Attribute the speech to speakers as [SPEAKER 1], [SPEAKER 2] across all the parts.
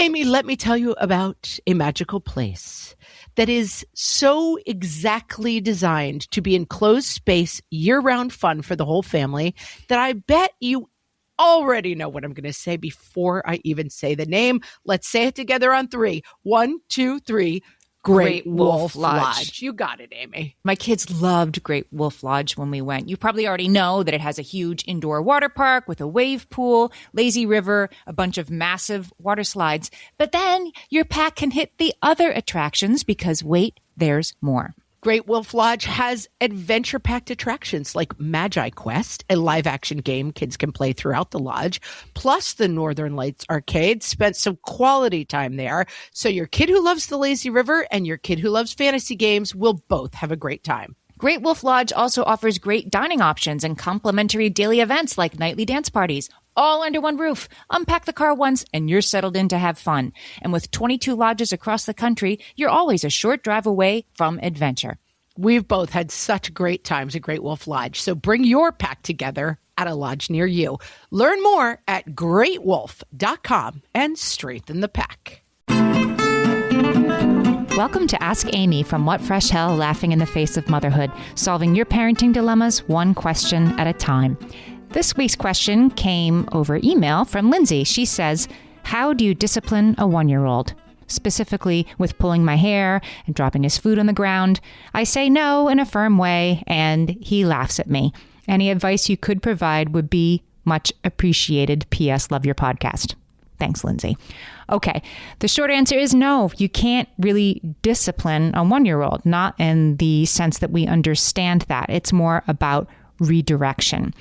[SPEAKER 1] Amy, let me tell you about a magical place that is so exactly designed to be enclosed space, year-round fun for the whole family that I bet you already know what I'm going to say before I even say the name. Let's say it together on 3. 1, 2, 3. Great Wolf Lodge. You got it, Amy.
[SPEAKER 2] My kids loved Great Wolf Lodge when we went. You probably already know that it has a huge indoor water park with a wave pool, lazy river, a bunch of massive water slides. But then your pack can hit the other attractions because, wait, there's more.
[SPEAKER 1] Great Wolf Lodge has adventure-packed attractions like Magi Quest, a live-action game kids can play throughout the lodge, plus the Northern Lights Arcade. Spent some quality time there, so your kid who loves the lazy river and your kid who loves fantasy games will both have a great time.
[SPEAKER 2] Great Wolf Lodge also offers great dining options and complimentary daily events like nightly dance parties, all under one roof. Unpack the car once and you're settled in to have fun. And with 22 lodges across the country, you're always a short drive away from adventure.
[SPEAKER 1] We've both had such great times at Great Wolf Lodge, so bring your pack together at a lodge near you. Learn more at greatwolf.com and strengthen the pack.
[SPEAKER 2] Welcome to Ask Amy from What Fresh Hell, laughing in the face of motherhood, solving your parenting dilemmas one question at a time. This week's question came over email from Lindsay. She says, how do you discipline a 1-year-old? Specifically with pulling my hair and dropping his food on the ground. I say no in a firm way and he laughs at me. Any advice you could provide would be much appreciated. P.S. Love your podcast. Thanks, Lindsay. Okay, the short answer is no. You can't really discipline a 1-year-old, not in the sense that we understand that. It's more about redirection.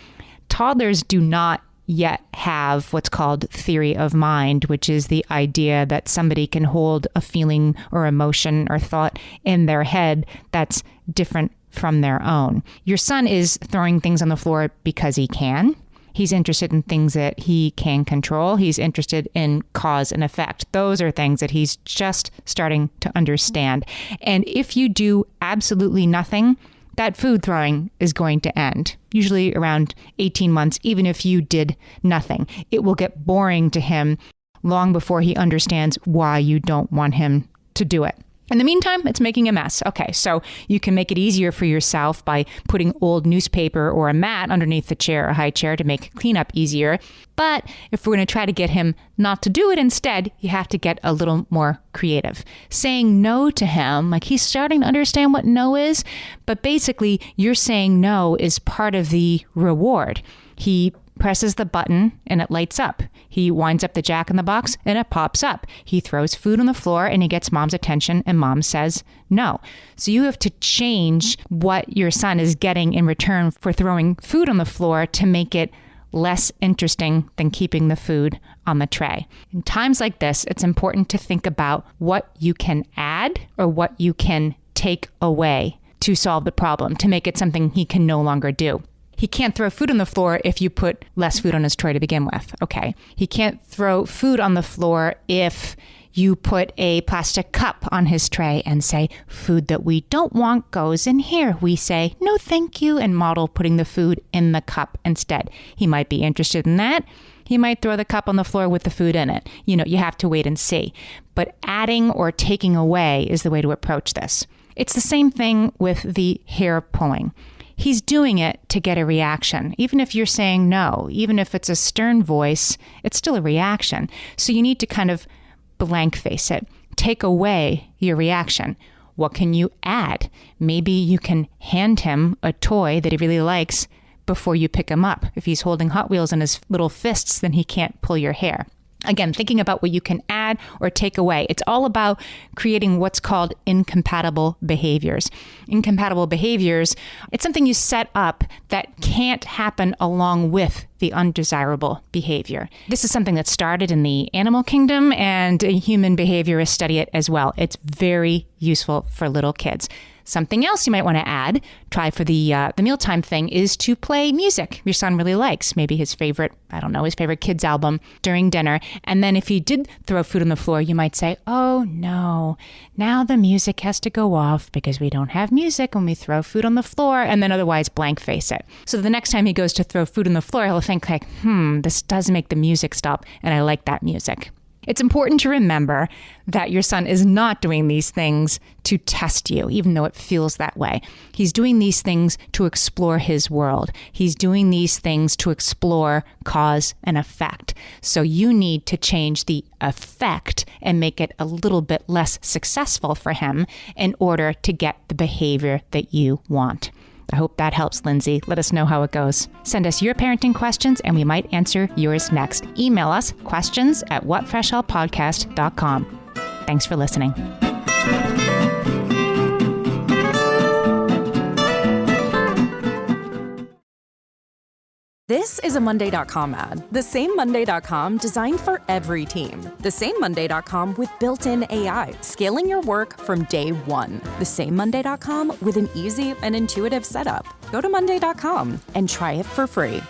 [SPEAKER 2] Toddlers do not yet have what's called theory of mind, which is the idea that somebody can hold a feeling or emotion or thought in their head that's different from their own. Your son is throwing things on the floor because he can. He's interested in things that he can control. He's interested in cause and effect. Those are things that he's just starting to understand. And if you do absolutely nothing, that food throwing is going to end, usually around 18 months, even if you did nothing. It will get boring to him long before he understands why you don't want him to do it. In the meantime, it's making a mess. Okay, so you can make it easier for yourself by putting old newspaper or a mat underneath the chair or high chair to make cleanup easier. But if we're going to try to get him not to do it instead, you have to get a little more creative. Saying no to him, like he's starting to understand what no is, but basically you're saying no is part of the reward. He presses the button and it lights up. He winds up the jack in the box and it pops up. He throws food on the floor and he gets mom's attention and mom says no. So you have to change what your son is getting in return for throwing food on the floor to make it less interesting than keeping the food on the tray. In times like this, it's important to think about what you can add or what you can take away to solve the problem, to make it something he can no longer do. He can't throw food on the floor if you put less food on his tray to begin with. Okay. He can't throw food on the floor if you put a plastic cup on his tray and say, food that we don't want goes in here. We say, no, thank you, and model putting the food in the cup instead. He might be interested in that. He might throw the cup on the floor with the food in it. You have to wait and see. But adding or taking away is the way to approach this. It's the same thing with the hair pulling. He's doing it to get a reaction. Even if you're saying no, even if it's a stern voice, it's still a reaction. So you need to kind of blank face it. Take away your reaction. What can you add? Maybe you can hand him a toy that he really likes before you pick him up. If he's holding Hot Wheels in his little fists, then he can't pull your hair. Again, thinking about what you can add or take away. It's all about creating what's called incompatible behaviors. Incompatible behaviors, it's something you set up that can't happen along with the undesirable behavior. This is something that started in the animal kingdom, and human behaviorists study it as well. It's very useful for little kids. Something else you might want to add, try for the mealtime thing, is to play music your son really likes. Maybe his favorite kids album during dinner. And then if he did throw food on the floor, you might say, oh no, now the music has to go off because we don't have music when we throw food on the floor, and then otherwise blank face it. So the next time he goes to throw food on the floor, he'll think like, this does make the music stop, and I like that music. It's important to remember that your son is not doing these things to test you, even though it feels that way. He's doing these things to explore his world. He's doing these things to explore cause and effect. So you need to change the effect and make it a little bit less successful for him in order to get the behavior that you want. I hope that helps, Lindsay. Let us know how it goes. Send us your parenting questions and we might answer yours next. Email us questions@whatfreshhellpodcast.com. Thanks for listening.
[SPEAKER 3] This is a Monday.com ad. The same Monday.com designed for every team. The same Monday.com with built-in AI, scaling your work from day one. The same Monday.com with an easy and intuitive setup. Go to Monday.com and try it for free.